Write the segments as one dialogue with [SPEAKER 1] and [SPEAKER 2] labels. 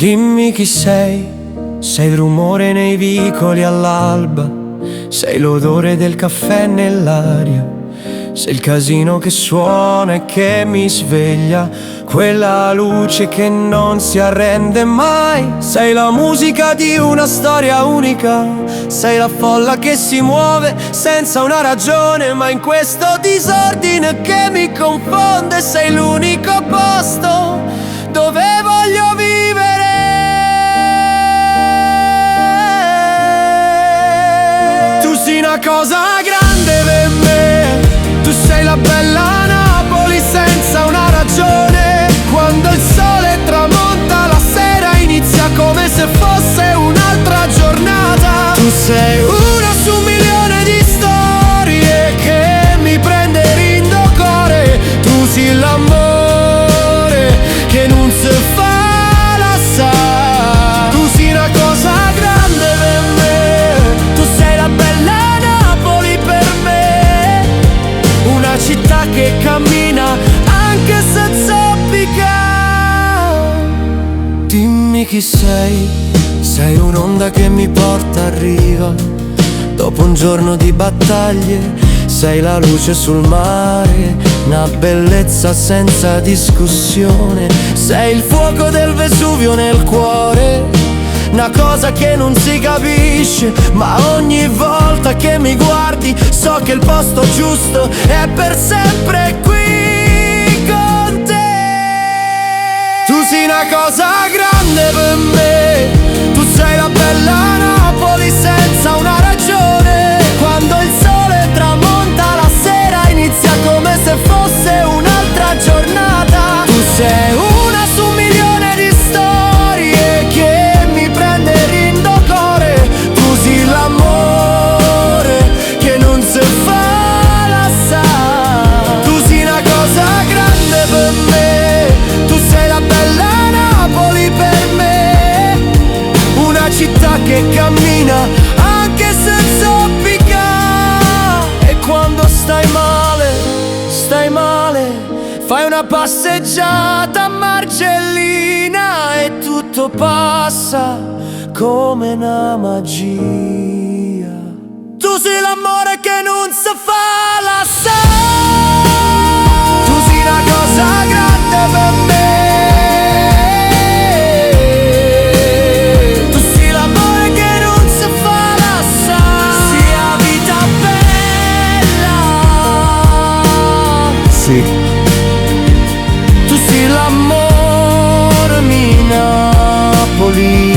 [SPEAKER 1] Dimmi chi sei il rumore nei vicoli all'alba, sei l'odore del caffè nell'aria, sei il casino che suona e che mi sveglia, quella luce che non si arrende mai. Sei la musica di una storia unica, sei la folla che si muove senza una ragione, ma in questo disordine che mi confonde sei l'unico posto dove voglio vivere. Tu sei una cosa grande per me, tu sei la bella Napoli senza una ragione. Quando il sole tramonta la sera inizia come se fosse un'altra giornata. Tu sei una su un milione di storie che mi prende rindo cuore. Tu sei l'amore che non si fa la sa. Tu sei una cosa grande per me, tu sei la bella Napoli per me, una città che cammina anche se zoppica. Dimmi chi sei un'onda che mi porta a riva dopo un giorno di battaglie, sei la luce sul mare, una bellezza senza discussione, sei il fuoco del Vesuvio nel cuore, una cosa che non si capisce, ma ogni volta che mi guardi so che il posto giusto è per sempre qui con te. Tu sei una cosa grande per me, tu sei la bella Napoli senza una ragione. Quando il sole tramonta la sera inizia come se fosse un'altra giornata. Tu sei una su un milione di storie che mi prende rindo cuore. Tu sei l'amore che non si fa la sa. Tu sei una cosa grande per me, tu sei la bella Napoli per me, una città che cammina anche se zoppica. E quando stai male, fai una passeggiata a Marcellina e tutto passa come una magia. Tu sei l'amore che non si fa la sa. Tu sei una cosa grande per me, tu sei l'amore che non si fa la sa. Sia vita bella, sì. Tu sei l'amore mi Napoli.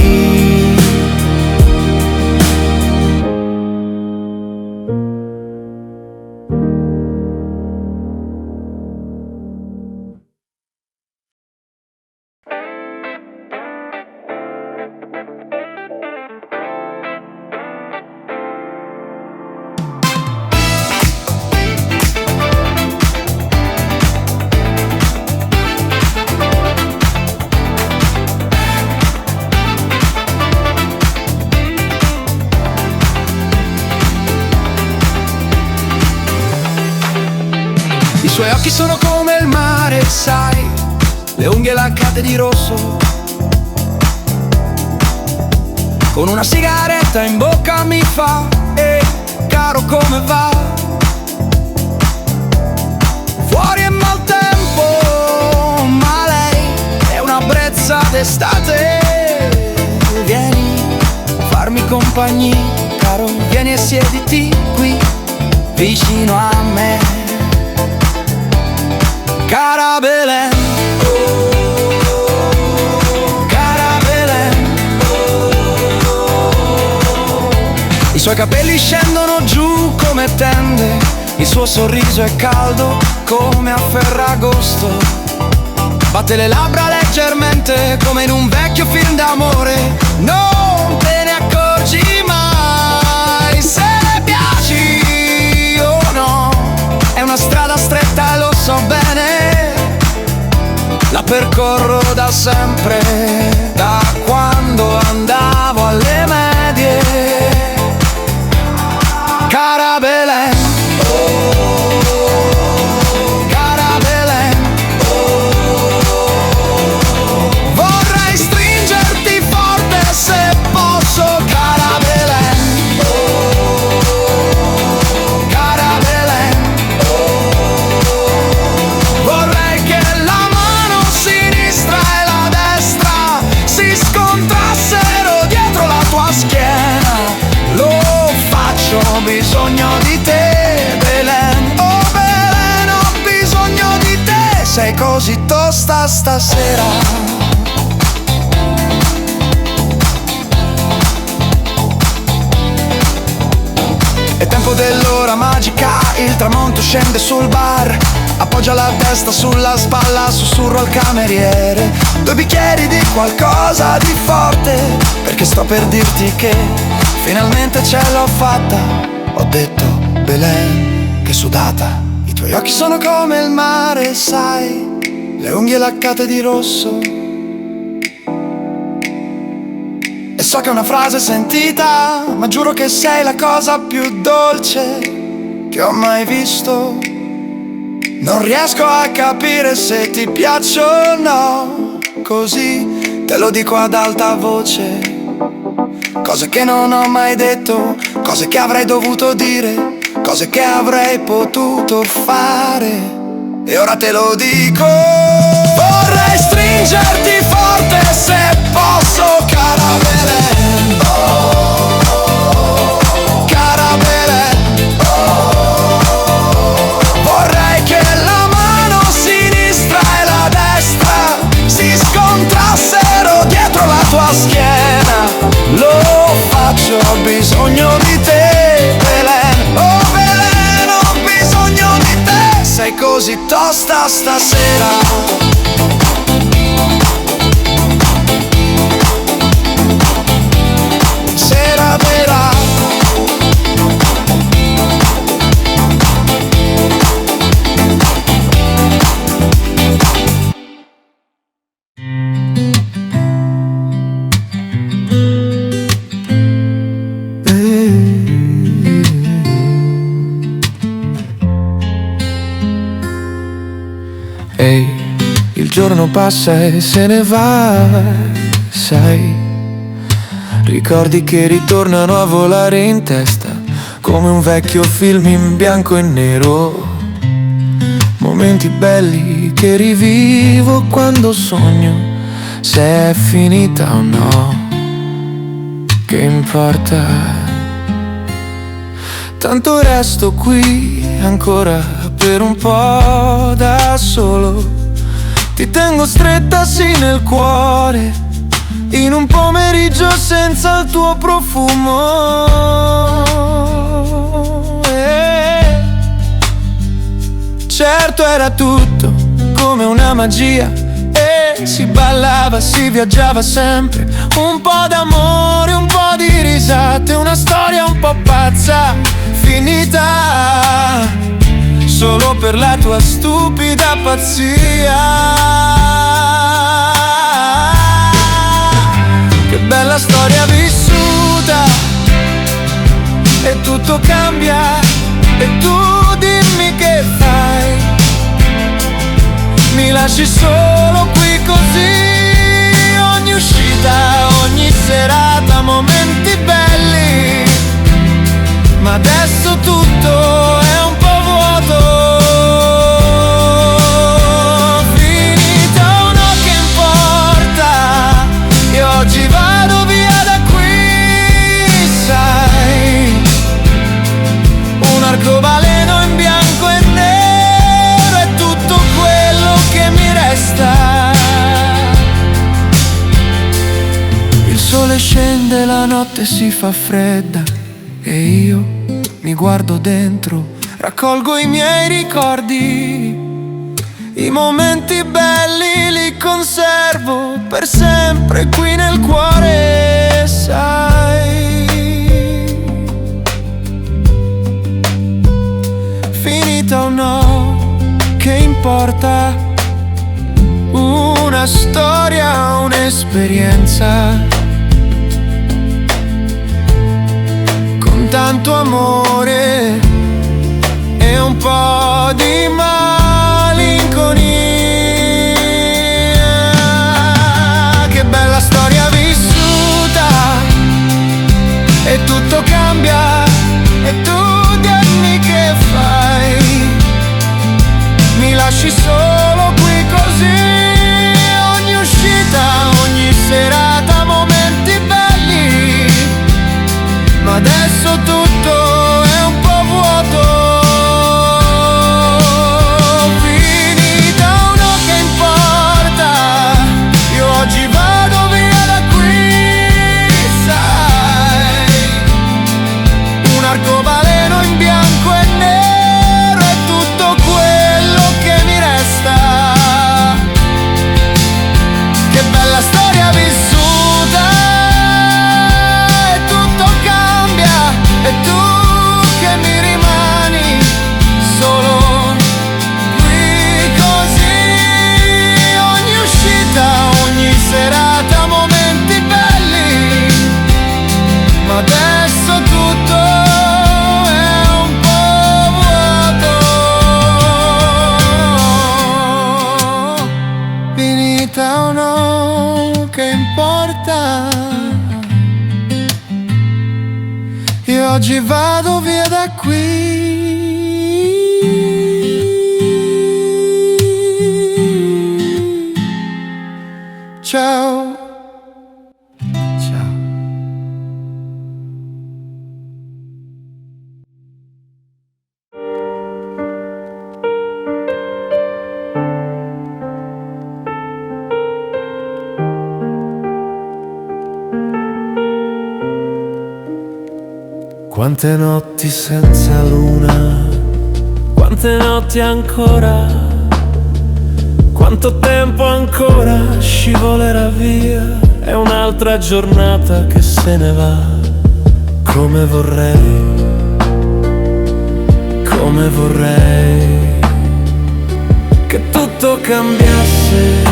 [SPEAKER 2] I suoi occhi sono come il mare, sai, le unghie laccate di rosso. Con una sigaretta in bocca mi fa: ehi, caro, come va? Fuori è maltempo, ma lei è una brezza d'estate. Vieni a farmi compagnia, caro, vieni e siediti qui vicino a me. Cara Belen, cara Belen. I suoi capelli scendono giù come tende, il suo sorriso è caldo come a Ferragosto. Batte le labbra leggermente come in un vecchio film d'amore. Non te ne accorgi mai se le piaci o no. È una strada stretta e lo so bene, la percorro da sempre, da quando andavo alle medie. Cara Belen, cara Belen, vorrei stringerti bisogno di te, Belen. Oh Belen, ho bisogno di te. Sei così tosta stasera. È tempo dell'ora magica, il tramonto scende sul bar. Appoggia la testa sulla spalla, sussurro al cameriere. 2 bicchieri di qualcosa di forte, perché sto per dirti che finalmente ce l'ho fatta. Ho detto, Belen, che sudata. I tuoi occhi sono come il mare, sai, le unghie laccate di rosso. E so che è una frase sentita, ma giuro che sei la cosa più dolce che ho mai visto. Non riesco a capire se ti piaccio o no, così te lo dico ad alta voce. Cose che non ho mai detto, cose che avrei dovuto dire, cose che avrei potuto fare. E ora te lo dico. Vorrei stringerti forte se posso, cara Belen. Oh, cara Belen. Oh, vorrei che la mano sinistra e la destra si scontrassero dietro la tua schiena. Lo faccio, ho bisogno di te, Belen. Oh Belen, ho bisogno di te. Sei così tosta stasera. Sera vera.
[SPEAKER 1] Ehi, il giorno passa e se ne va, sai. Ricordi che ritornano a volare in testa, come un vecchio film in bianco e nero. Momenti belli che rivivo quando sogno, se è finita o no, che importa. Tanto resto qui ancora per un po' da solo. Ti tengo stretta sì nel cuore, in un pomeriggio senza il tuo profumo. Certo era tutto come una magia, e si ballava, si viaggiava sempre. Un po' d'amore, un po' di risate, una storia un po' pazza, finita solo per la tua stupida pazzia. Che bella storia vissuta, e tutto cambia, e tu dimmi che fai. Mi lasci solo qui così, ogni uscita, ogni serata, momenti belli, ma adesso tutto è un po' vuoto. Finita o no, che importa, io oggi vado via da qui, sai. Un arcobaleno in bianco e nero è tutto quello che mi resta. Il sole scende, la notte si fa fredda, e io mi guardo dentro, raccolgo i miei ricordi. I momenti belli li conservo per sempre qui nel cuore, sai. Finita o no, che importa, una storia, un'esperienza, con tanto amore e un po' di malinconia. Che bella storia vissuta, e tutto cambia, e tu dimmi che fai. Mi lasci solo qui così, ogni uscita, ogni serata, momenti belli, ma adesso tutto è un po' Io oggi vado via da qui. Ciao. Ciao. Quante notti senza luna,
[SPEAKER 3] Quante notti ancora, quanto tempo ancora scivolerà via, è un'altra giornata che se ne va.
[SPEAKER 1] come vorrei che tutto cambiasse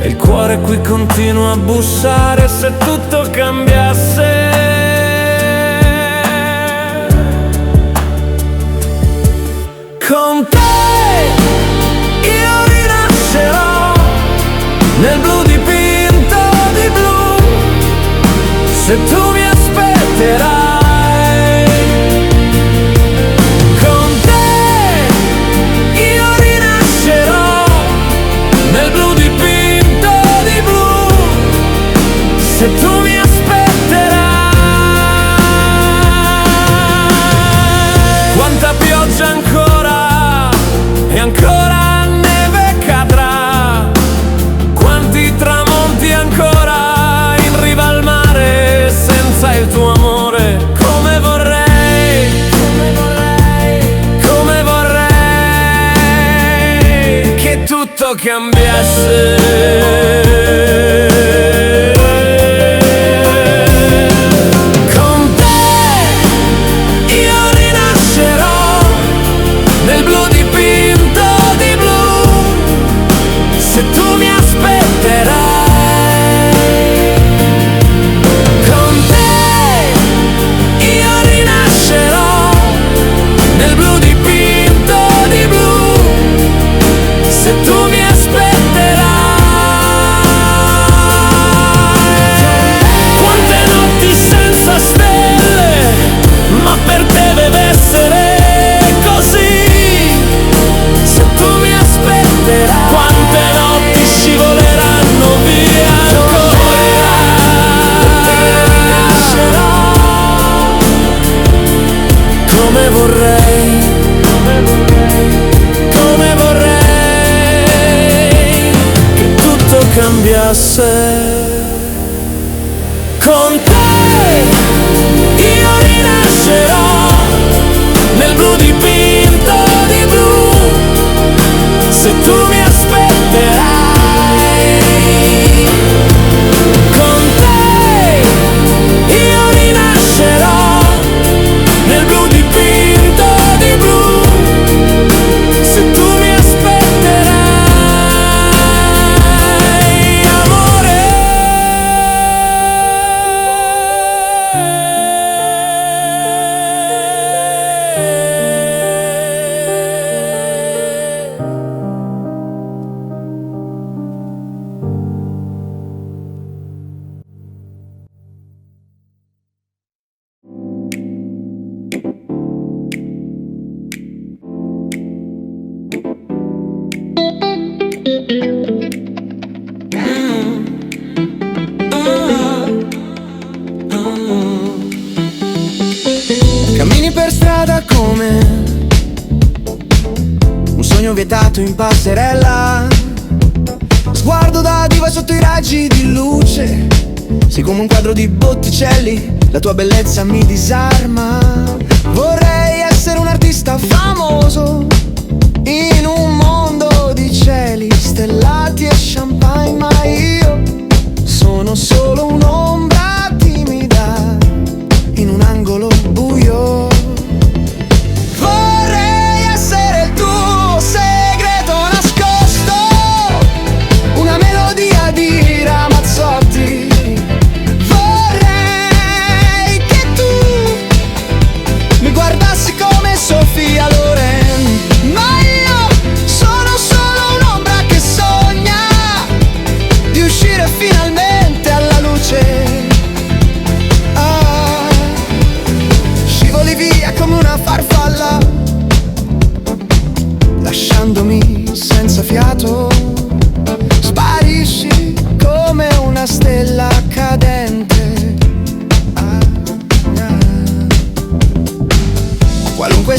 [SPEAKER 1] e il cuore qui continua a bussare. Se tutto cambiasse, con te io rinascerò nel blu dipinto di blu. Se tu mi aspetterai, con te io rinascerò nel blu dipinto di blu. Se tu mi aspetterai, quanta pioggia ancora e ancora neve cadrà, quanti tramonti ancora in riva al mare senza il tuo amore. Come vorrei, come vorrei che tutto cambiasse. Con te io rinascerò nel blu dipinto di blu. Se tu mi aspetterai, con te io rinascerò nel blu dipinto di blu. Se tu mi aspetterai, quante notti senza stelle, ma per te deve essere così. Se tu mi aspetterai, quante notti scivoleranno via ancora. Come vorrei, come vorrei che tutto cambiasse. Con te io rinascerò nel blu dipinto di blu. Se tu mi aspetterai, con te io rinascerò nel blu dipinto di blu. Se tu mi aspetterai, amore.
[SPEAKER 2] Cammini per strada come un sogno vietato in passerella. Sguardo da diva sotto i raggi di luce. Sei come un quadro di Botticelli, la tua bellezza mi disarma. Vorrei essere un artista famoso in un mondo di cieli stellati e champagne, ma io sono solo un'ombra timida in un angolo buio. Vorrei essere il tuo segreto nascosto, una melodia di Ramazzotti. Vorrei che tu mi guardassi come Sofia Loren, ma io sono solo un'ombra che sogna di uscire finalmente alla luce.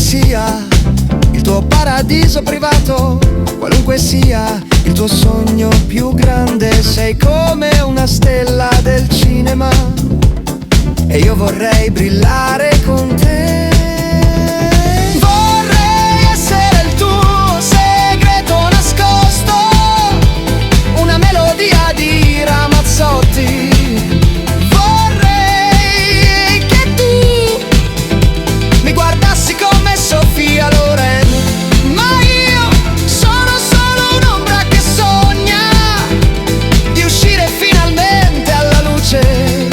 [SPEAKER 2] sia il tuo paradiso privato, qualunque sia il tuo sogno più grande, sei come una stella del cinema e io vorrei brillare con te. Vorrei essere il tuo segreto nascosto, una melodia di Ramazzotti. Vorrei che tu mi guardassi come Sofia Loren, ma io sono solo un'ombra che sogna di uscire finalmente alla luce.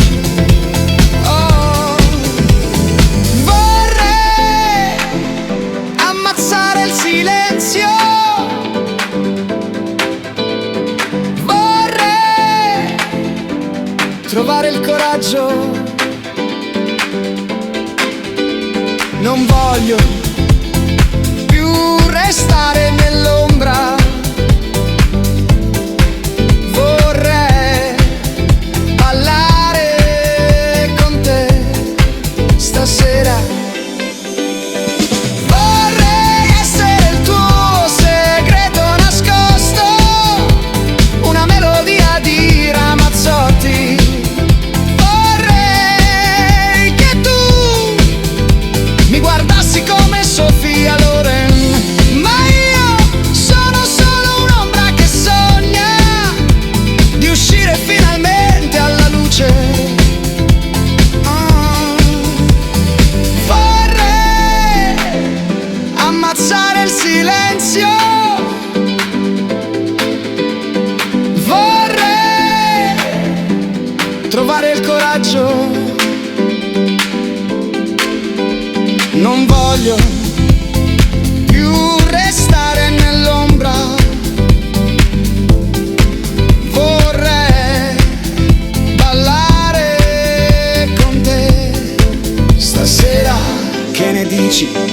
[SPEAKER 2] Trovare il coraggio, non voglio più restare nell'ombra, vorrei ballare con te stasera. Vorrei essere il tuo segreto nascosto, una melodia di Ramazzotti. Come Sofia Loren, ma io sono solo un'ombra che sogna di uscire finalmente alla luce. Vorrei ammazzare il silenzio, vorrei trovare il coraggio. Non voglio più restare nell'ombra, vorrei ballare con te stasera. Che ne dici?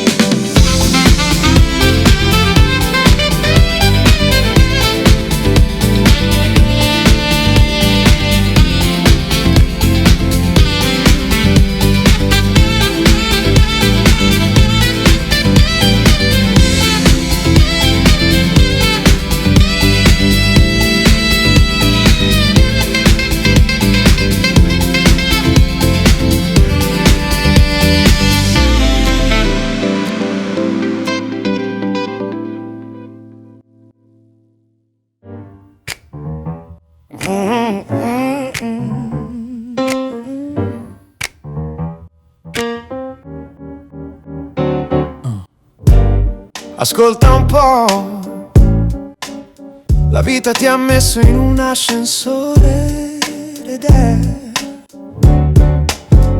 [SPEAKER 2] Ascolta un po', la vita ti ha messo in un ascensore ed è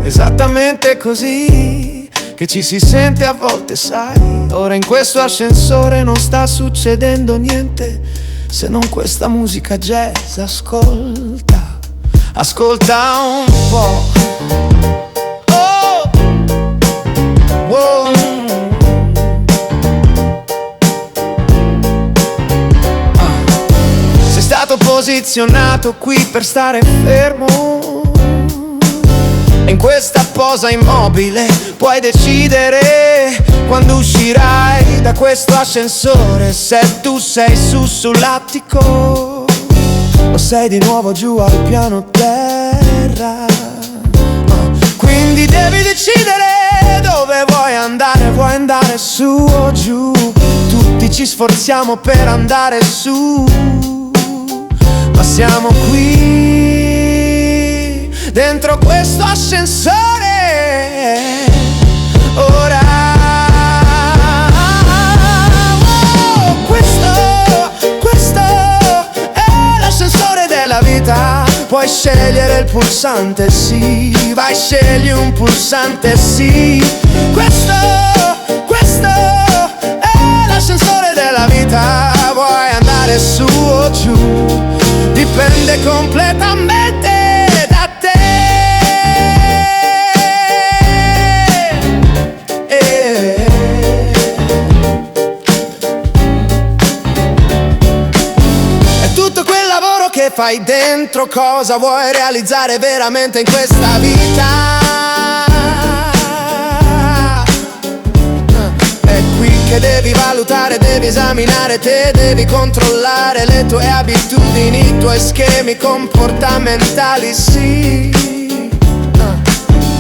[SPEAKER 2] esattamente così che ci si sente a volte, sai. Ora in questo ascensore non sta succedendo niente se non questa musica jazz. Ascolta, ascolta un po'. Oh, wow. Posizionato qui per stare fermo e in questa posa immobile puoi decidere quando uscirai da questo ascensore, se tu sei su sull'attico o sei di nuovo giù al piano terra. Quindi devi decidere dove vuoi andare su o giù. Tutti ci sforziamo per andare su, ma siamo qui dentro questo ascensore ora. Oh, questo è l'ascensore della vita. Puoi scegliere il pulsante, sì, vai, scegli un pulsante, sì. Questo è l'ascensore della vita. Vuoi andare su o giù, dipende completamente da te. È tutto quel lavoro che fai dentro, cosa vuoi realizzare veramente in questa vita.
[SPEAKER 4] devi esaminare te, devi controllare le tue abitudini, i tuoi schemi comportamentali, sì.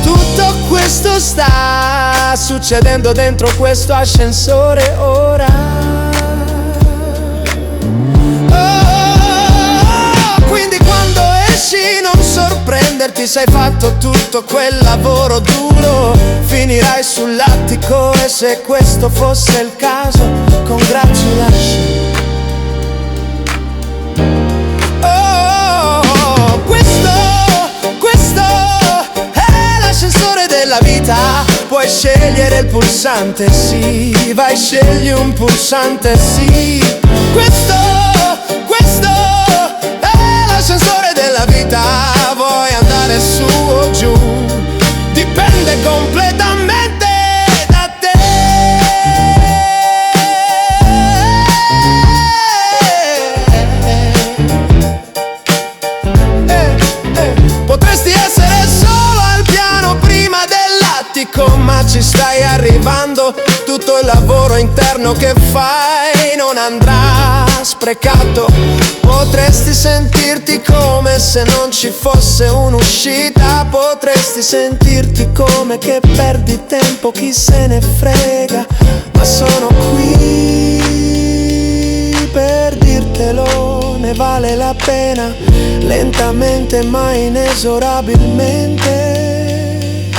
[SPEAKER 4] Tutto questo sta succedendo dentro questo ascensore ora. Quindi quando esci non sorprenderti se hai fatto tutto quel lavoro duro. Finirai sull'attico e se questo fosse il caso, congratulations. Questo è l'ascensore della vita. Puoi scegliere il pulsante, sì. Vai, scegli un pulsante, sì. Questo è l'ascensore della vita. Vuoi andare su o giù, dipende completamente da te. Potresti essere solo al piano prima dell'attico, ma ci stai arrivando. Tutto il lavoro interno che fai non andrà sprecato. Potresti sentirti come se non ci fosse un'uscita. Potresti sentirti come che perdi tempo, chi se ne frega. Ma sono qui per dirtelo, ne vale la pena. Lentamente ma inesorabilmente.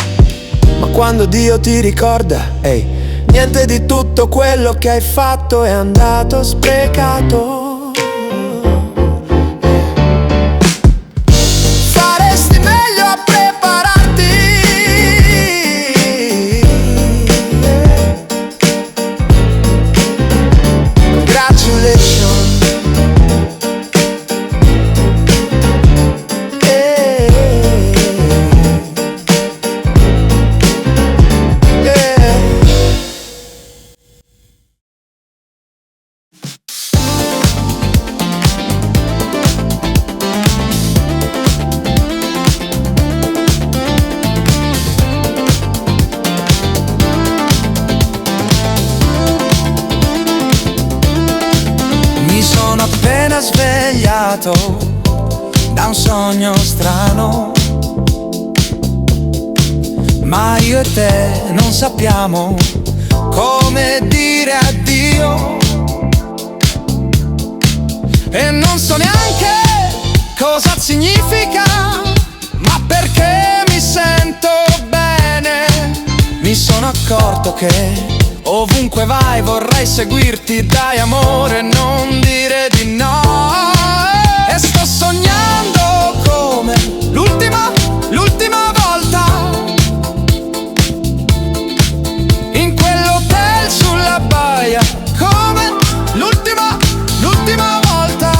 [SPEAKER 4] Ma quando Dio ti ricorda, ehi, niente di tutto quello che hai fatto è andato sprecato. Faresti meglio a prepararti. Congratulations.
[SPEAKER 2] Svegliato da un sogno strano, ma io e te non sappiamo come dire addio. E non so neanche cosa significa, ma perché mi sento bene. Mi sono accorto che ovunque vai vorrei seguirti, dai amore, non dire di no. E sto sognando come l'ultima volta, in quell'hotel sulla baia, come l'ultima volta.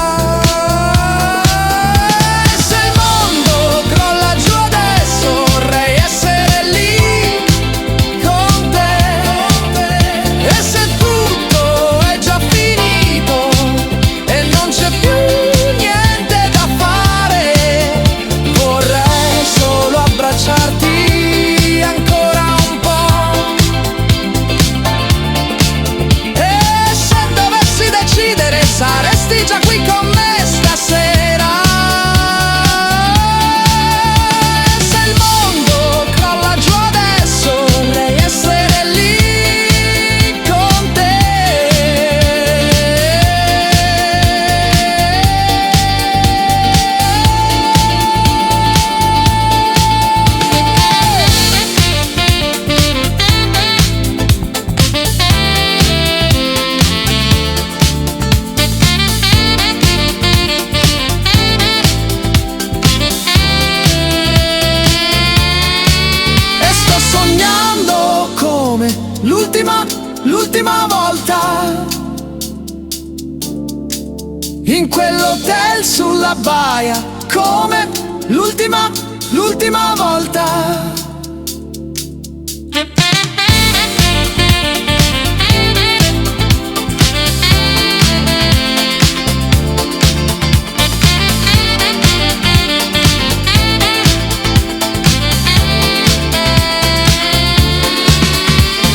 [SPEAKER 2] E se il mondo crolla giù adesso, vorrei essere lì con te. E se tutto è già finito e non c'è più niente da fare, vorrei solo abbracciarti ancora un po'. E se dovessi decidere, saresti già qui con me stasera. E se il mondo crolla giù adesso, vorrei essere lì con te. E sto sognando come l'ultima volta, in quell'hotel sulla baia, come l'ultima volta.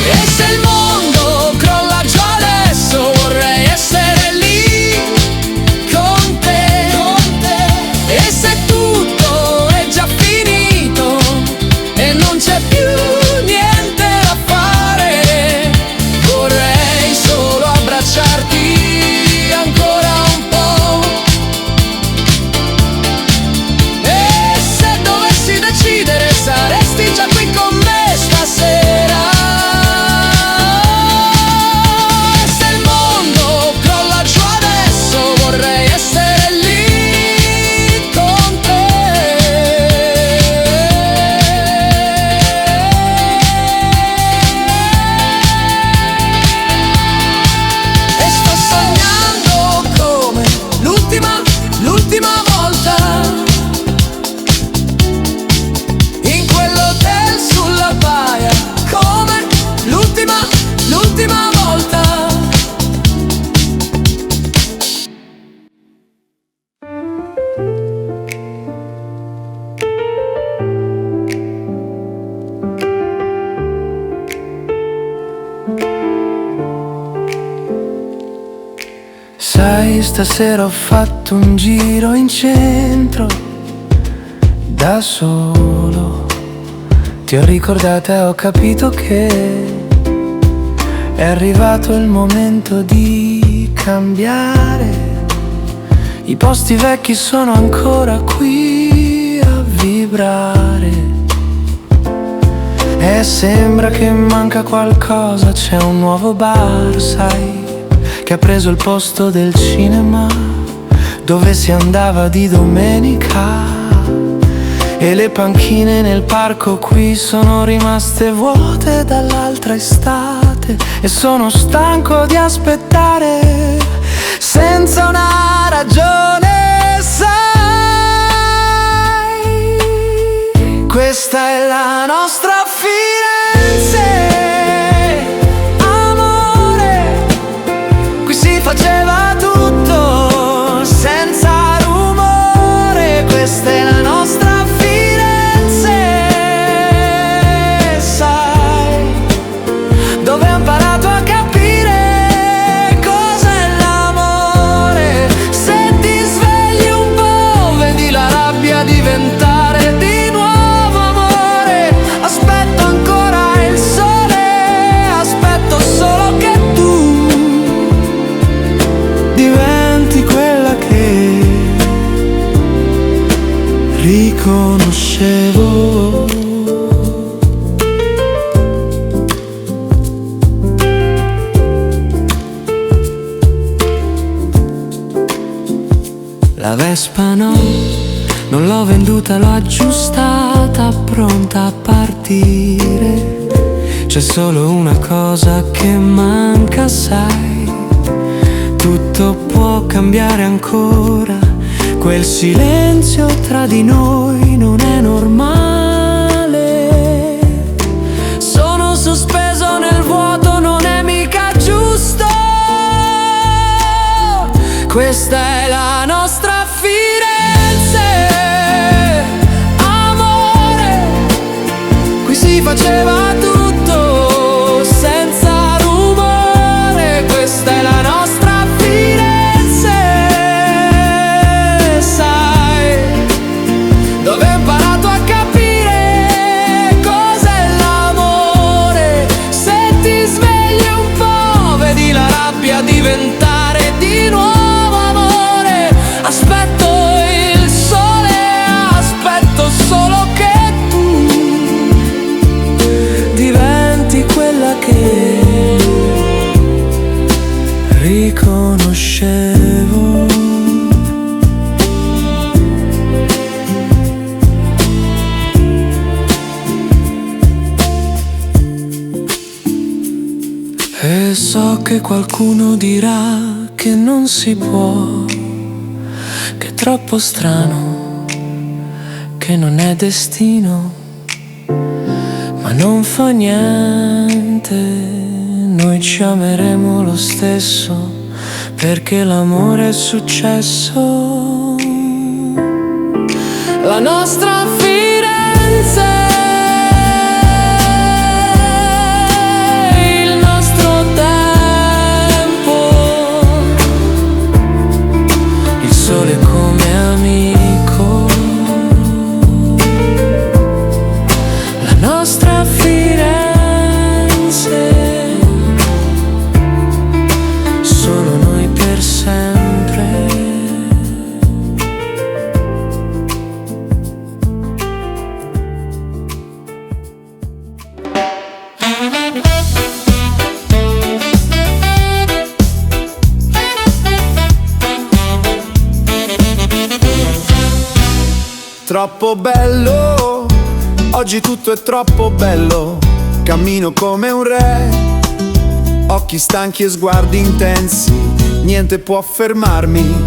[SPEAKER 2] E se il mondo crolla giù adesso, vorrei
[SPEAKER 4] saresti già qui con me stasera. E se il mondo crolla giù adesso, vorrei essere lì con te. E sto sognando come l'ultima volta, in quell'hotel sulla baia, come l'ultima volta.
[SPEAKER 1] Sai, stasera ho fatto un giro in centro da solo. Ti ho ricordata e ho capito che è arrivato il momento di cambiare. I posti vecchi sono ancora qui a vibrare e sembra che manca qualcosa. C'è un nuovo bar, sai, che ha preso il posto del cinema dove si andava di domenica. E le panchine nel parco qui sono rimaste vuote dall'altra estate. E sono stanco di aspettare senza una ragione, sai. Questa è la nostra Firenze, amore. Qui si faceva tutto senza rumore. Questa è la nostra Firenze, sai, dove ho imparato a capire cos'è l'amore. Se ti svegli un po', vedi la rabbia diventare di nuovo amore. Aspetto ancora il sole, aspetto solo che tu diventi quella che riconoscevo. La Vespa no, non l'ho venduta, l'ho aggiustata, pronta a partire. C'è solo una cosa che manca, sai, tutto può cambiare ancora. Quel silenzio tra di noi non è normale. Sono sospeso nel vuoto, non è mica giusto. Questa è la nostra Firenze, amore. Qui si faceva tutto senza rumore. Questa è la nostra Firenze, sai, dove ho imparato a capire cos'è l'amore. Se ti svegli un po', vedi la rabbia diventare di nuovo amore. Aspetto il sole, aspetto solo che tu diventi quella che riconoscevo. E so che qualcuno dirà che non si può, che è troppo strano, che non è destino. Ma non fa niente, noi ci ameremo lo stesso, perché l'amore è successo. La nostra Firenze, il nostro tempo, il sole come amico. La nostra Firenze, solo noi per sempre.
[SPEAKER 4] troppo bello, oggi tutto è troppo bello. Cammino come un re, occhi stanchi e sguardi intensi, niente può fermarmi.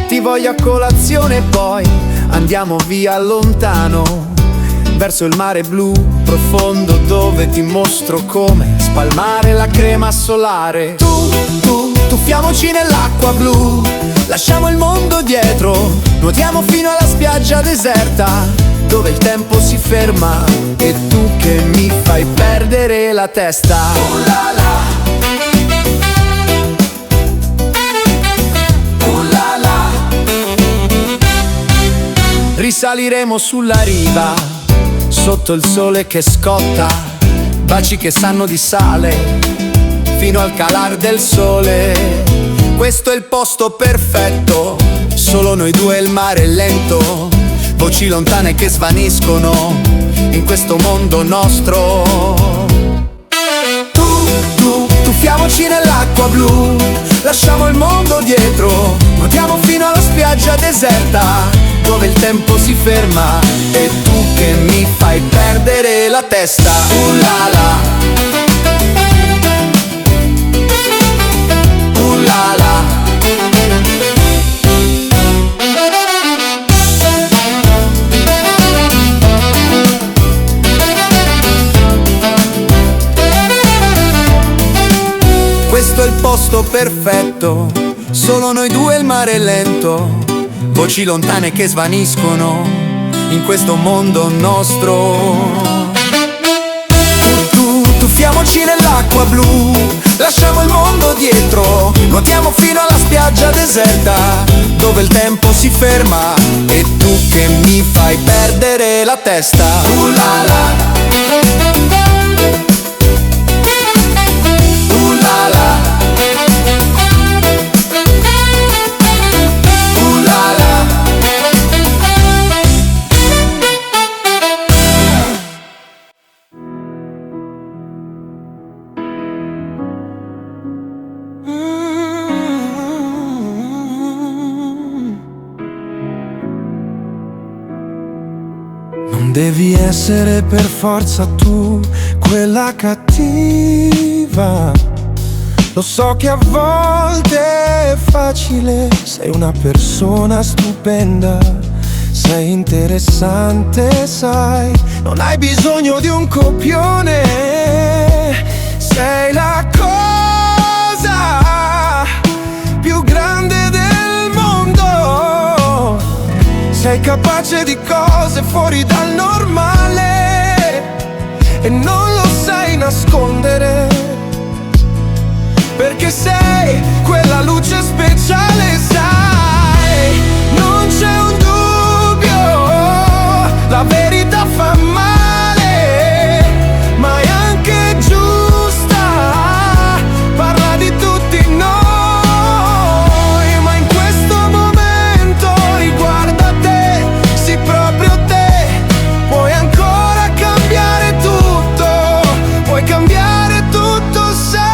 [SPEAKER 4] Ti voglio a colazione e poi andiamo via lontano, verso il mare blu profondo, dove ti mostro come spalmare la crema solare. Tuffiamoci nell'acqua blu, lasciamo il mondo dietro, nuotiamo fino alla spiaggia deserta, dove il tempo si ferma e tu che mi fai perdere la testa. La la. Risaliremo sulla riva, sotto il sole che scotta, baci che sanno di sale, fino al calar del sole. Questo è il posto perfetto, solo noi due e il mare lento, voci lontane che svaniscono in questo mondo nostro. Tuffiamoci nell'acqua blu, lasciamo il mondo dietro, nuotiamo fino alla spiaggia deserta, dove il tempo si ferma e tu che mi fai perdere la testa. La la. La la. Questo è il posto perfetto, solo noi due e il mare lento, voci lontane che svaniscono in questo mondo nostro. Tuffiamoci nell'acqua blu, lasciamo il mondo dietro, nuotiamo fino alla spiaggia deserta, dove il tempo si ferma e tu che mi fai perdere la testa. La la.
[SPEAKER 3] Non devi essere per forza tu quella cattiva. Lo so che a volte è facile, sei una persona stupenda, sei interessante, sai, non hai bisogno di un copione, sei la cosa più grande del mondo, sei capace di cose fuori dal normale e non lo sai nascondere, perché sei quella luce speciale, sai, non c'è un dubbio, la verità fa male, ma è anche giusta, parla di tutti noi, ma in questo momento riguarda te, sì proprio te, puoi ancora cambiare tutto, puoi cambiare tutto, sai.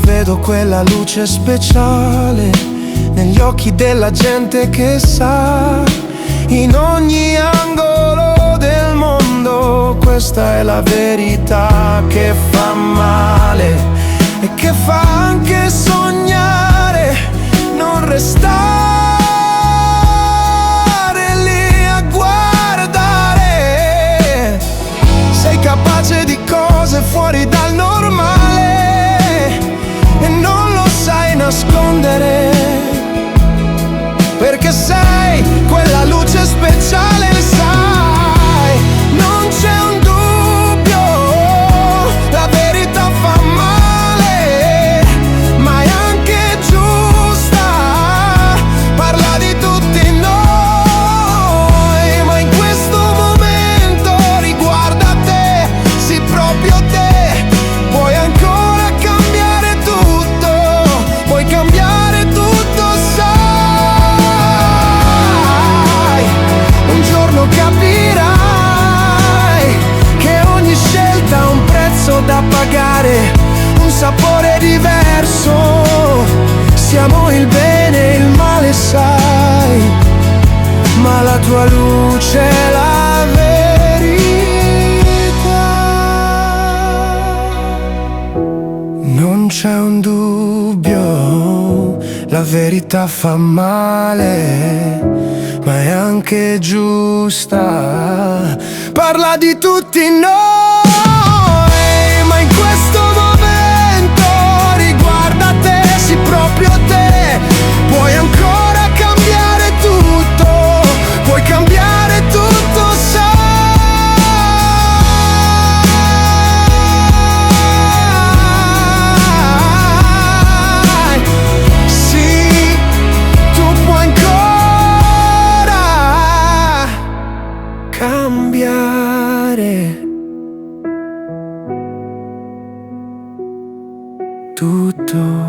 [SPEAKER 3] Vedo quella luce speciale negli occhi della gente che sa, in ogni angolo del mondo, questa è la verità che fa male e che fa anche sognare, non restare lì a guardare, sei capace di cose fuori dal normale e non lo sai nascondere, perché sei quella luce speciale, sai, non c'è un dubbio, la verità fa male, ma è anche giusta, luce la verità. Non c'è un dubbio, la verità fa male, ma è anche giusta. Parla di tutti noi, ma in questo momento riguarda te, sì proprio te. Puoi ancora cambiare tutto, puoi cambiare tutto, sai. Sì, tu puoi ancora cambiare tutto.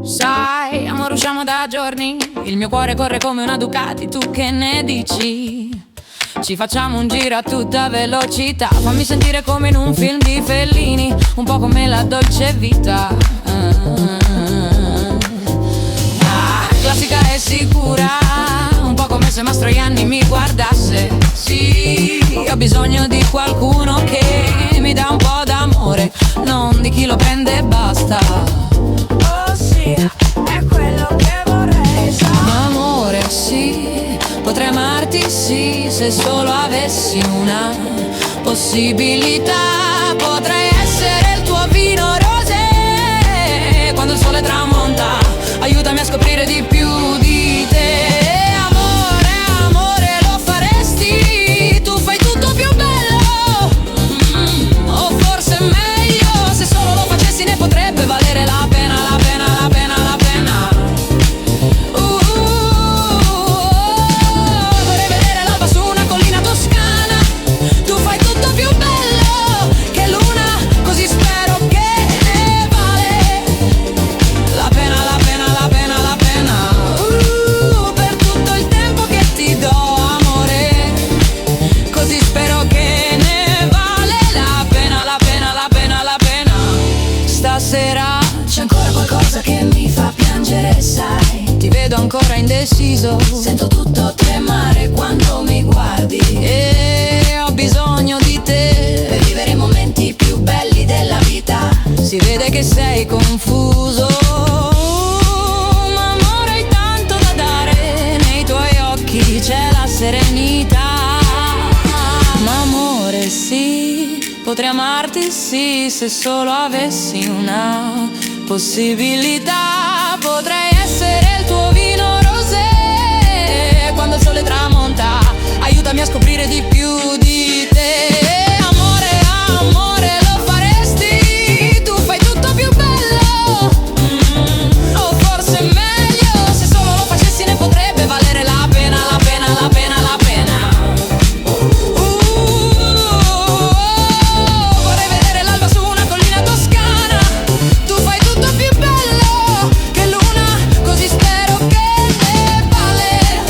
[SPEAKER 5] Sai, amore, usciamo da giorni, il mio cuore corre come una Ducati, tu che ne dici? Ci facciamo un giro a tutta velocità, fammi sentire come in un film di Fellini, un po' come la dolce vita. Classica e sicura, un po' come se Mastroianni mi guardasse. Sì, ho bisogno di qualcuno che mi dà un po' d'amore, non di chi lo prende e basta. Oh sì, è quello che vorrei, sai. Amore, sì, potrei amarti, sì, se solo avessi una possibilità. Potrei essere il tuo vino rosé quando il sole tramonta, aiutami a scoprire di più di te. Amore, amore, lo faresti? Tu fai tutto più bello, o forse meglio, se solo lo facessi ne potrebbe valere la pena, la pena, la pena, la pena. Vorrei vedere l'alba su una collina toscana. Tu fai tutto più bello che luna, così spero che ne vale la pena, la pena, la pena, la pena. Per tutto il tempo che ti do, amore, così spero che ne vale la pena, la pena, la pena, la pena. Stasera c'è ancora qualcosa che mi fa piangere, sai. Ti vedo ancora indeciso, sento tutto tremare quando mi guardi, e ho bisogno di te per vivere i momenti più belli della vita. Si vede che sei confuso, ma amore hai tanto da dare, nei tuoi occhi c'è la serenità. Ma amore sì, potrei amarti sì, se solo avessi una possibilità. Potrei essere il tuo vino rosé quando il sole tramonta, aiutami a scoprire di più di te. Amore, amore, lo faresti? Tu fai tutto più bello, o forse meglio, se solo lo facessi ne potrebbe valere la pena, la pena, la pena, la pena. Vorrei vedere l'alba su una collina toscana. Tu fai tutto più bello che luna, così spero che ne vale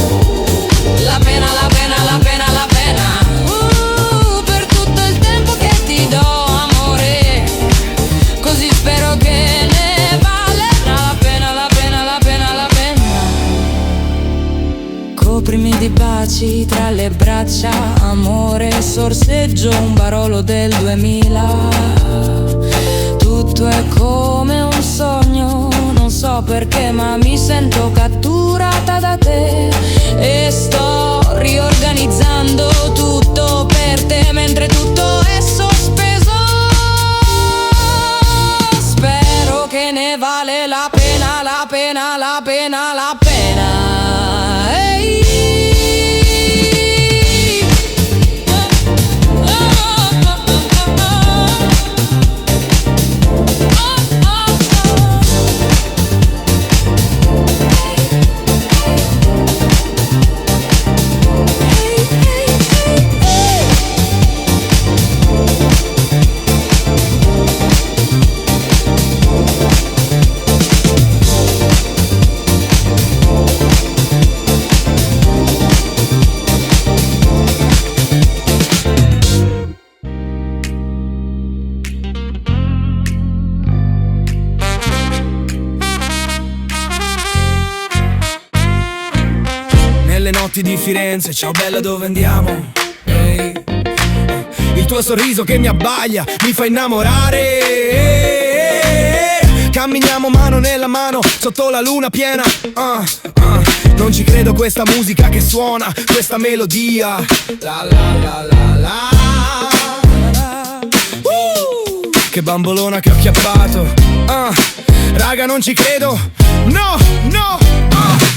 [SPEAKER 5] la pena, la pena, la pena, la pena. Per tutto il tempo che ti do, amore, così spero che ne vale la pena, la pena, la pena, la pena. Coprimi di baci tra le braccia, amore, sorseggio un barolo del 2000. Tutto è come un sogno, non so perché ma mi sento catturata da te, e sto riorganizzando tutto per te mentre tutto è sospeso. Spero che ne vale la pena, la pena, la pena, la pena. Ehi.
[SPEAKER 2] notti di Firenze, ciao bella dove andiamo? Ehi. Il tuo sorriso che mi abbaglia, mi fa innamorare. Camminiamo mano nella mano, sotto la luna piena. Non ci credo, questa musica che suona, questa melodia. La la la la la. Che bambolona che ho acchiappato. Raga, non ci credo. No, no.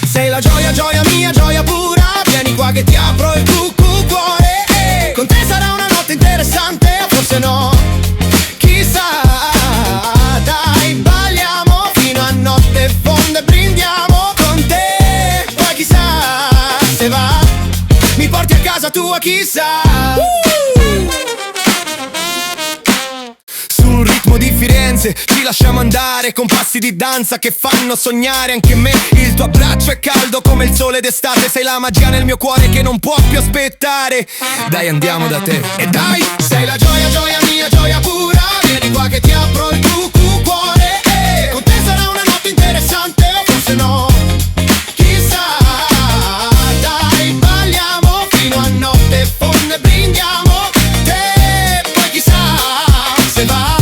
[SPEAKER 2] Sei la gioia, gioia mia, gioia pura. Vieni qua che ti apro il cuore. Con te sarà una notte interessante, forse no. Chissà, dai, balliamo fino a notte fonda e brindiamo con te. Poi chissà, se va, mi porti a casa tua, chissà. Sul ritmo di Firenze ci lasciamo andare con passi di danza che fanno sognare anche me. Il tuo abbraccio è caldo come il sole d'estate. Sei la magia nel mio cuore che non può più aspettare. Dai, andiamo da te. E dai, sei la gioia, gioia mia, gioia pura. Vieni qua che ti apro il cuore. Con te sarà una notte interessante, o forse no. Chissà, dai, balliamo fino a notte fonda e brindiamo te. Poi chissà, se va,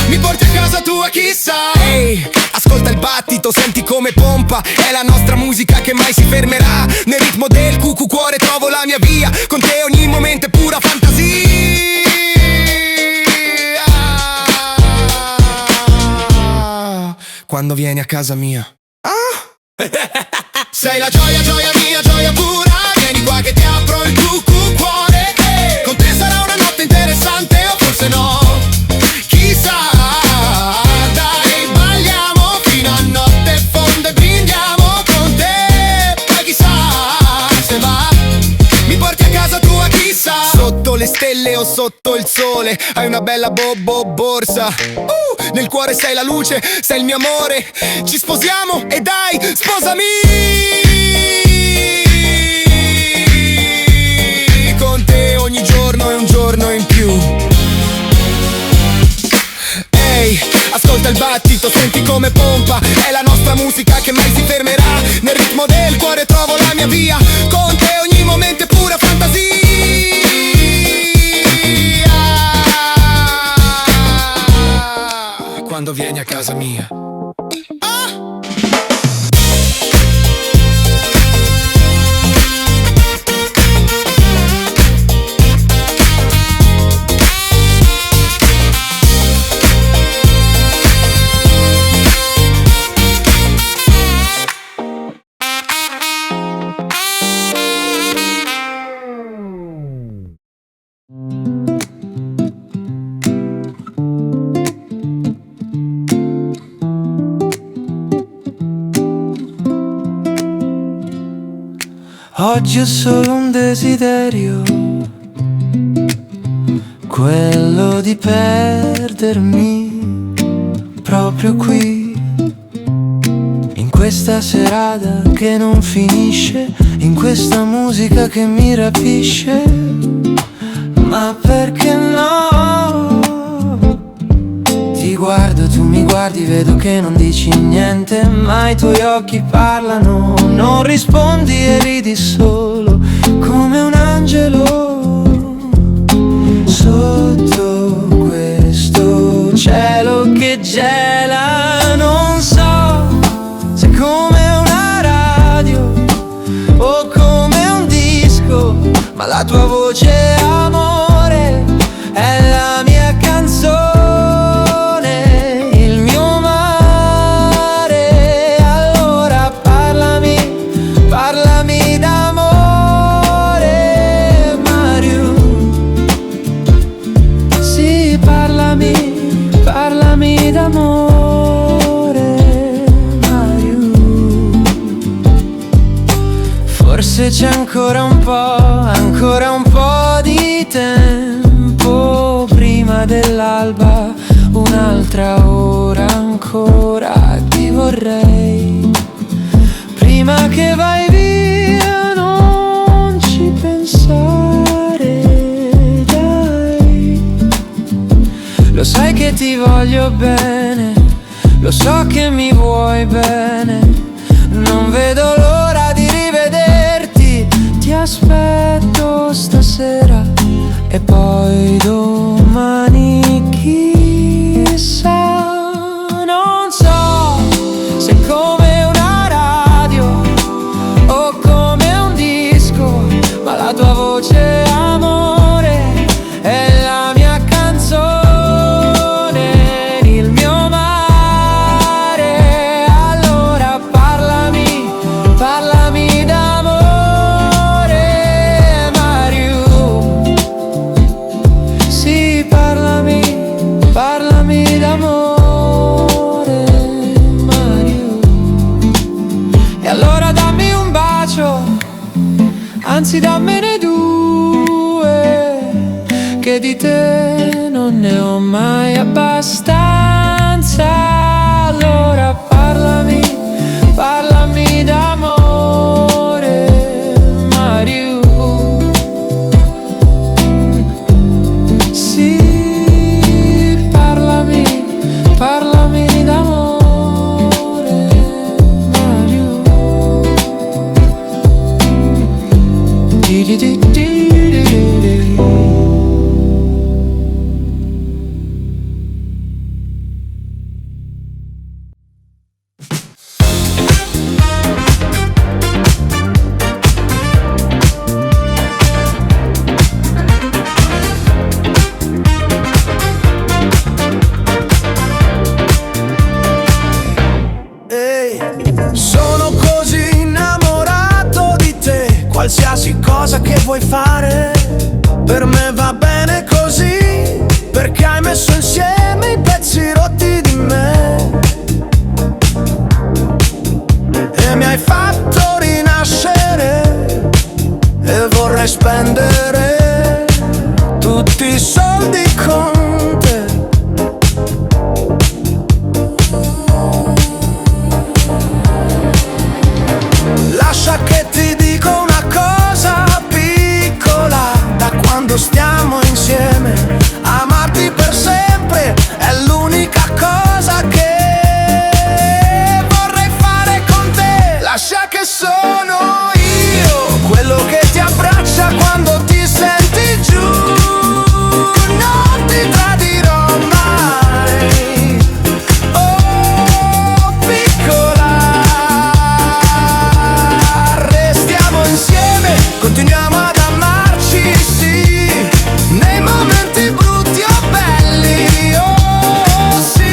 [SPEAKER 2] mi porti a casa tua, chissà. Ehi, ascolta il battito, senti come pompa. È la nostra musica che mai si fermerà. Nel ritmo del cuore trovo la mia via. Con te ogni momento è pura fantasia. Quando vieni a casa mia. Sei la gioia, gioia mia, gioia pura. Vieni qua che ti apro il cuore. Con te sarà una notte interessante, o forse no. Chissà, dai, balliamo fino a notte fonda e brindiamo con te. Poi chissà, se va, mi porti a casa tua, chissà. Sotto le stelle o sotto il sole hai una bella borsa. Nel cuore sei la luce, sei il mio amore. Ci sposiamo e dai, sposami. Con te ogni giorno è un giorno in più. Ehi, ascolta il battito, senti come pompa. È la nostra musica che mai si fermerà. Nel ritmo del cuore trovo la mia via. Con te ogni momento è pura fantasia. Quando vieni a casa mia.
[SPEAKER 1] Oggi ho solo un desiderio, quello di perdermi proprio qui, in questa serata che non finisce, in questa musica che mi rapisce. Ma perché no? Ti guardo, tu mi guardi, vedo che non dici niente, ma i tuoi occhi parlano. Non rispondi e ridi solo come un angelo. Sotto questo cielo che gela, non so se è come una radio o come un disco, ma la tua voce, amore, è la mia canzone. Parlami d'amore, Mario. Forse c'è ancora un po' di tempo prima dell'alba, un'altra ora ancora ti vorrei. Prima che vai via non ci pensare, dai. Lo sai che ti voglio bene, lo so che mi vuoi bene. Non vedo l'ora di rivederti
[SPEAKER 3] aspetto stasera e poi domani chissà. Non so se è come una radio o come un disco, ma la tua voce, amore, è la mia canzone, il mio mare. Allora parlami, parlami d'amore, Mario. Sì, parlami, parlami d'amore, Mario. E allora dammi un bacio, anzi dammene due, che di te non ne ho mai abbastanza. Allora parlami, parlami d'amore, Mario. Sì, parlami, parlami d'amore, Mario. Di-di-di-di-di-di.
[SPEAKER 1] Ehi, sono così innamorato di te, qualsiasi cosa che vuoi fare, per me va bene così, perché hai messo insieme i pezzi rotti di me e mi hai fatto rinascere, e vorrei spendere tutti i soldi con te. Lascia che ti dico una cosa piccola, da quando stiamo insieme, amarti per sempre è l'unica cosa che vorrei fare con te. Lascia che sono io quello che ti abbraccia quando ti senti giù, non ti tradirò mai. Oh, piccola, restiamo insieme, continuiamo ad amarci, sì, nei momenti brutti o belli, oh sì.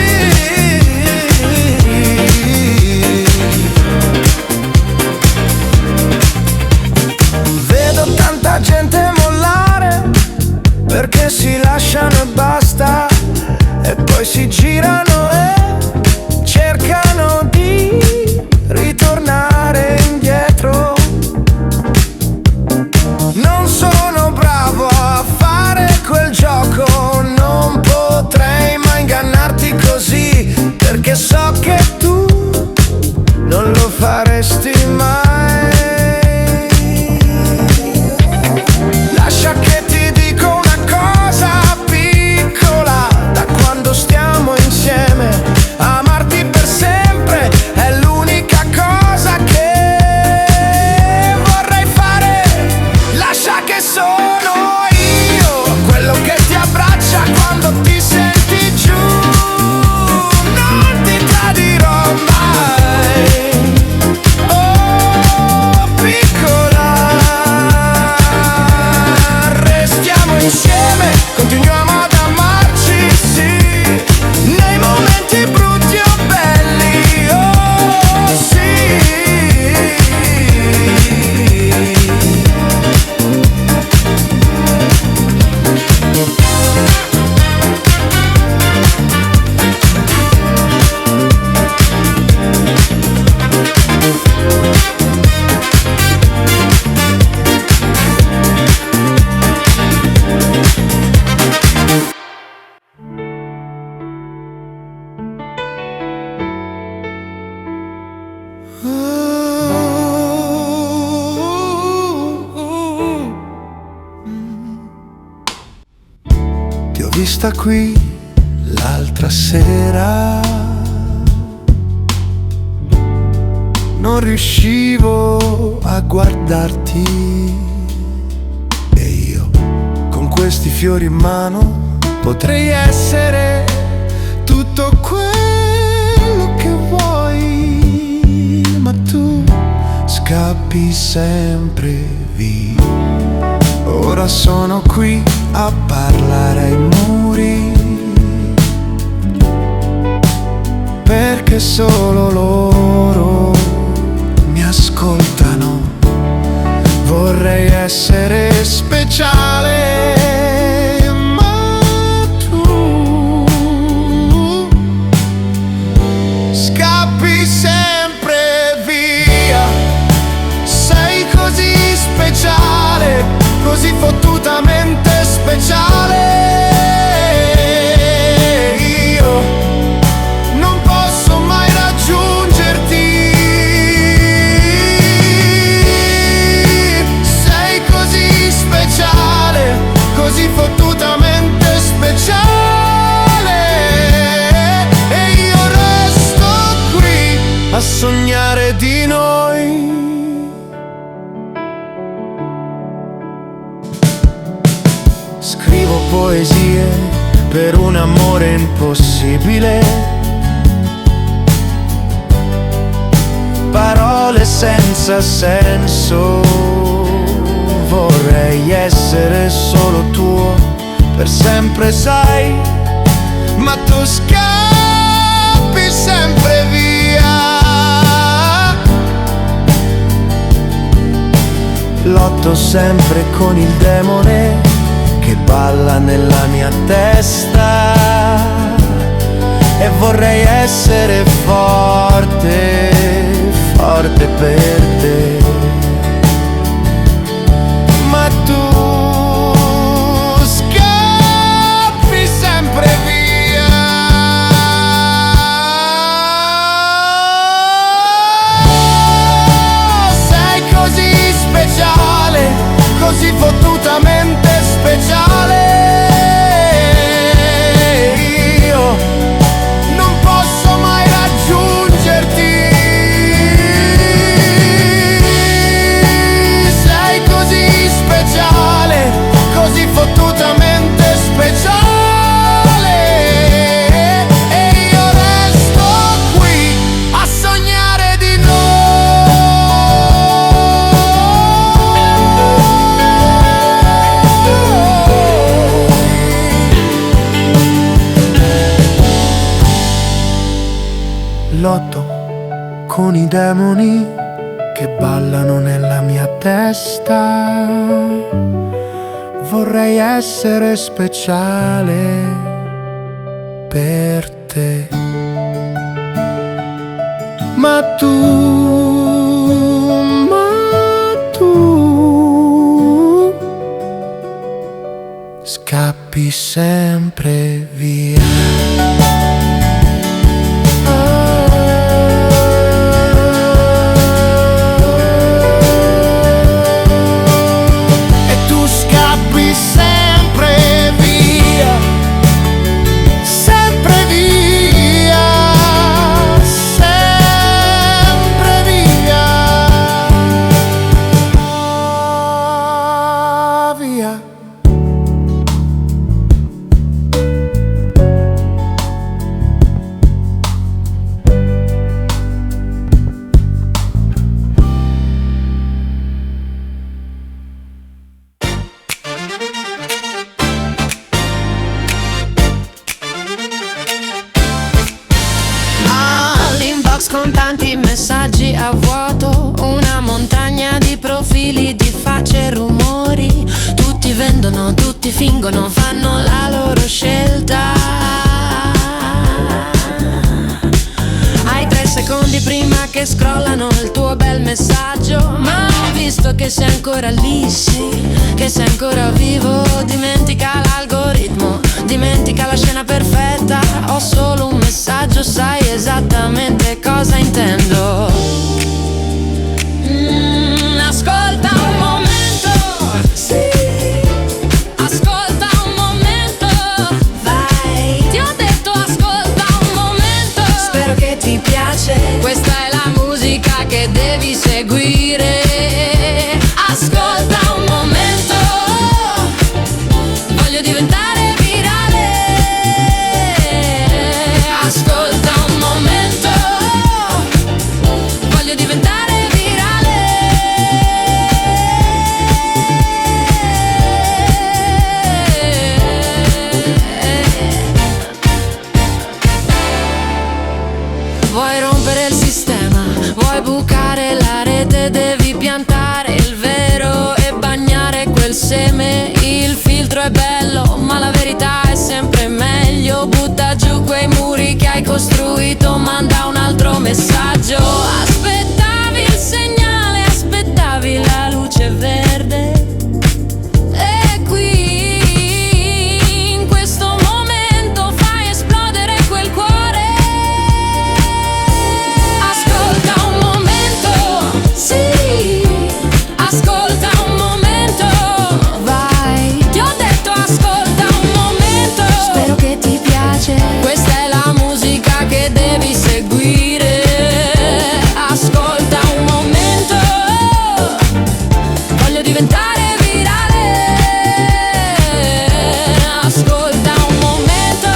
[SPEAKER 1] Vedo tanta gente mollare perché si lasciano e basta, e poi si girano e cercano di ritornare indietro. Non sono bravo a fare quel gioco, non potrei mai ingannarti così, perché so che tu non lo faresti mai. Lascia che ti dico una cosa piccola, da quando stiamo insieme, amarti per sempre è l'unica cosa che vorrei fare. Lascia che sono io quello che ti abbraccia quando ti senti giù, non ti tradirò mai. Oh, piccola, restiamo insieme, continuiamo ad amarci, sì, nei momenti brutti o belli, oh sì. Ti ho vista qui l'altra sera, non riuscivo a guardarti
[SPEAKER 3] questi fiori in mano potrei essere tutto quello che vuoi, ma tu scappi sempre via. Ora sono qui a parlare ai muri, perché solo loro mi ascoltano. Vorrei essere speciale, ma tu scappi sempre via. Sei così speciale, così fottutamente speciale. Io non posso mai raggiungerti. Sei così speciale, così fottutamente speciale. E io resto qui a sognare di noi. Scrivo poesie per un amore impossibile, parole senza senso. Vorrei essere solo tuo per sempre, sai, ma tu scappi sempre via. Lotto sempre con il demone che balla nella mia testa, e vorrei essere forte, forte per te. Ma tu scappi sempre via. Sei così speciale, così fottutamente speciale. Io non posso mai raggiungerti. Sei così speciale, così fottutamente speciale. E io resto qui a sognare di lotto con i demoni che ballano nella mia testa. Vorrei essere speciale per te. Ma tu scappi sempre via.
[SPEAKER 5] Con tanti messaggi a vuoto, una montagna di profili, di facce e rumori. Tutti vendono, tutti fingono, fanno la loro scelta. Hai 3 secondi prima che scrollano il tuo bel messaggio, ma visto che sei ancora lì, sì, che sei ancora vivo, dimentica l'algoritmo, dimentica la scena perfetta. Ho solo un messaggio, sai esattamente cosa intendo. Ascolta un momento, sì, ascolta un momento, vai. Ti ho detto ascolta un momento, spero che ti piace. Questa è la musica che devi seguire. Ascolta un momento, costruito manda un altro messaggio. Aspettavi il segnale, aspettavi la luce verde. E qui in questo momento fai esplodere quel cuore. Ascolta un momento, sì, ascolta un momento, vai. Ti ho detto ascolta un momento, spero che ti piace. Questa è la musica che devi seguire. Ascolta un momento, voglio diventare virale. Ascolta un momento,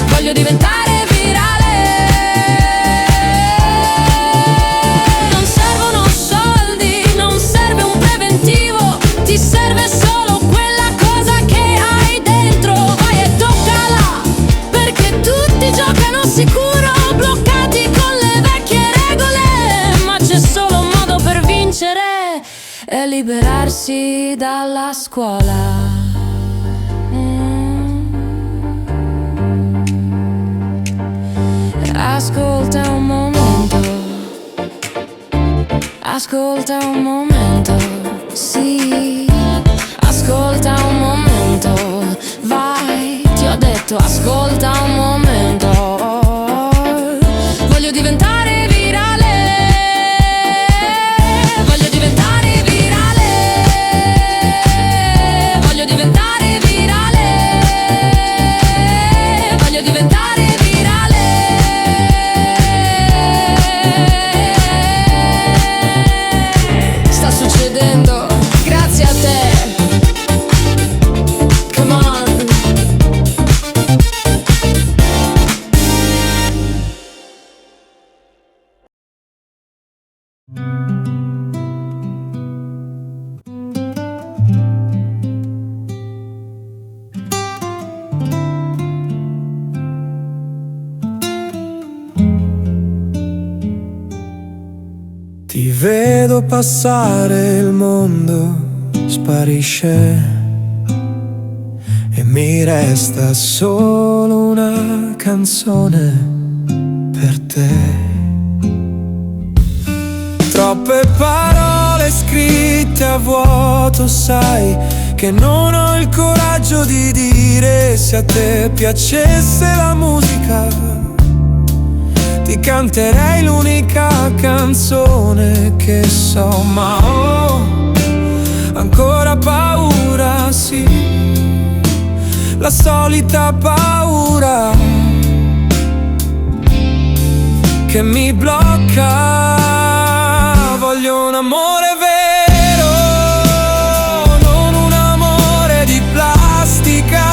[SPEAKER 5] voglio diventare virale. Non servono soldi, non serve un preventivo, ti serve solo quella cosa che hai dentro. Vai e toccala, perché tutti giocano sicuro, bloccati con le vecchie regole. Ma c'è solo un modo per vincere, è liberarsi dalla scuola. Ascolta un momento, ascolta un momento, sì, ascolta un momento, vai. Ti ho detto ascolta un momento, voglio diventare virale. Voglio diventare virale. Voglio diventare virale. Voglio diventare virale. Sta succedendo grazie a te. Come on.
[SPEAKER 3] Ti vedo passare, il mondo sparisce e mi resta solo una canzone per te. Troppe parole scritte a vuoto, sai che non ho il coraggio di dire. Se a te piacesse la musica ti canterei l'unica canzone che so, ma ho ancora paura, sì, la solita paura che mi blocca. Voglio un amore vero, non un amore di plastica.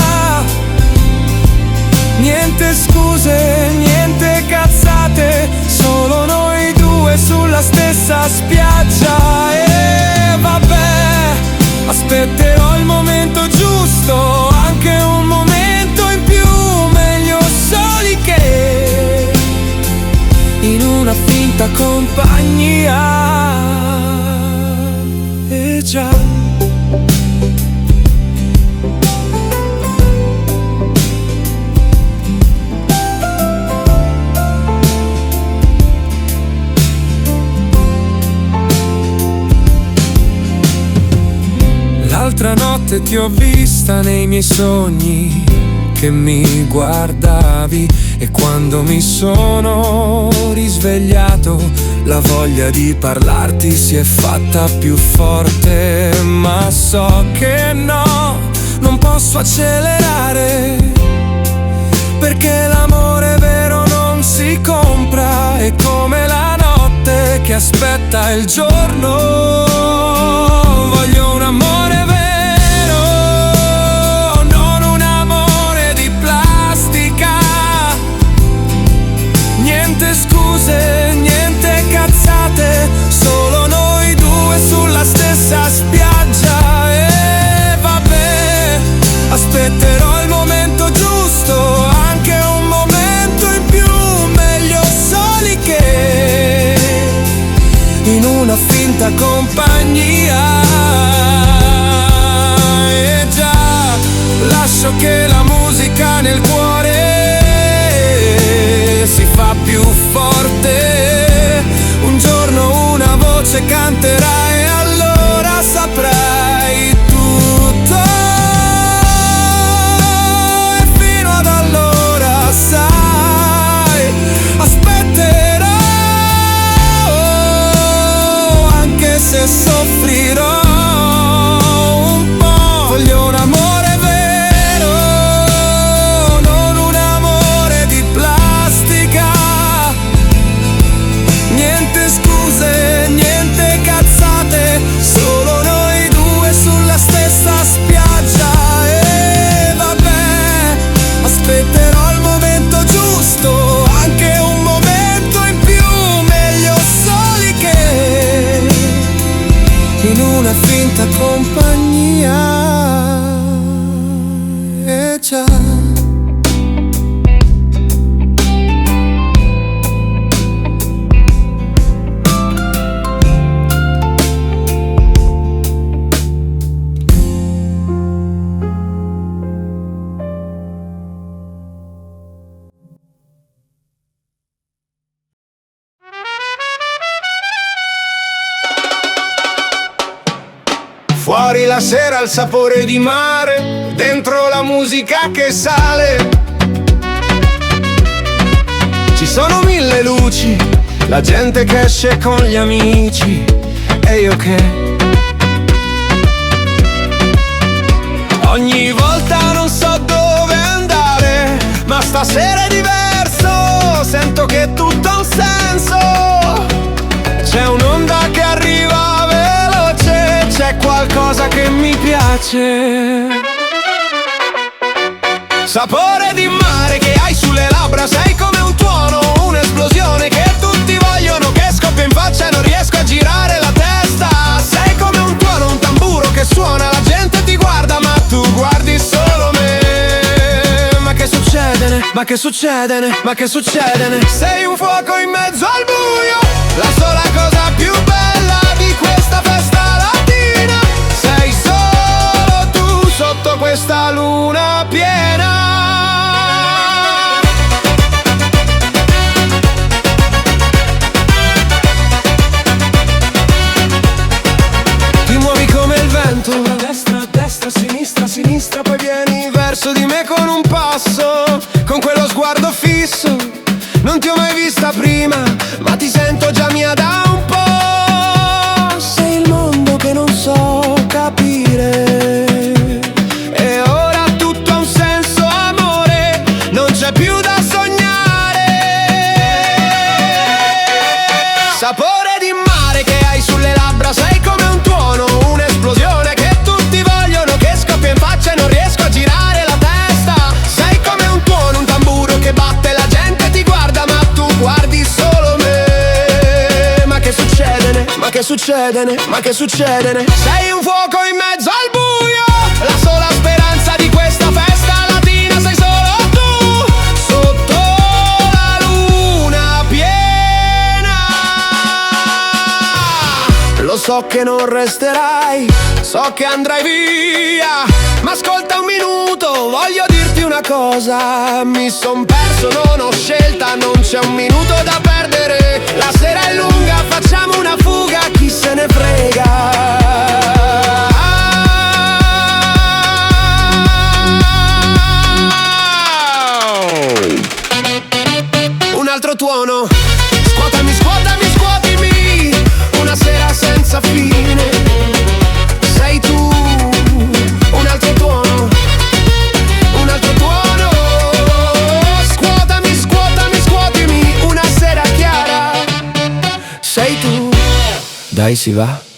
[SPEAKER 3] Niente scuse, niente cazzate, solo noi due sulla stessa spiaggia. E vabbè, aspetterò il momento giusto, anche un momento in più, meglio soli che in una finta compagnia. E già, l'altra notte ti ho vista nei miei sogni, che mi guardavi, e quando mi sono risvegliato la voglia di parlarti si è fatta più forte. Ma so che no, non posso accelerare, perché l'amore vero non si compra. È come la notte che aspetta il giorno. Voglio un amore vero, non un amore di plastica. Niente scuse, niente cazzate, solo noi due sulla stessa spiaggia. E vabbè, aspetterò il momento giusto, anche un momento in più, meglio soli che in una finta compagnia.
[SPEAKER 4] Fuori la sera il sapore di mare, dentro la musica che sale. Ci sono mille luci, la gente che esce con gli amici, e io che ogni volta non so dove andare, ma stasera è diverso, sento che tutto ha un senso. C'è un'onda che arriva veloce, c'è qualcosa che mi piace. Sapore di mare che hai sulle labbra, sei come un tuono, un'esplosione che tutti vogliono, che scoppia in faccia e non riesco a girare la testa. Sei come un tuono, un tamburo che suona, la gente ti guarda ma tu guardi solo me. Ma che succede? Ma che succede? Ma che succede? Sei un fuoco in mezzo al buio, la sola cosa più bella di questa festa latina. Sei solo tu sotto questa luna piena. Ti muovi come il vento, a destra, sinistra, sinistra, poi vieni verso di me con un passo, con quello sguardo fisso. Non ti ho mai vista prima, ma ti sento già mia da un po'. Sei il mondo che non so capire, e ora tutto ha un senso, amore, non c'è più da sognare. Sapore di mare che hai sulle labbra, sei come un tuono, un'esplosione che tutti vogliono, che scoppia in faccia e non riesco a girare la testa. Sei come un tuono, un tamburo che batte, la gente ti guarda ma tu guardi solo me. Ma che succede? Ma che succede? Ma che succede? Sei un fuoco in mezzo al buio, la sola speranza di questa festa latina. Sei solo tu sotto la luna piena. Lo so che non resterai, so che andrai via, ma ascolta un minuto, voglio dirti una cosa. Mi son perso, non ho scelta, non c'è un minuto da perdere. La sera è lunga, facciamo una fuga, chi se ne frega. Un altro tuono, scuotami, scuotami, scuotimi, una sera senza fine. Sei tu, un altro tuono, un altro tuono. Scuotami, scuotami, scuotimi, una sera chiara. Sei tu. Dai, si va.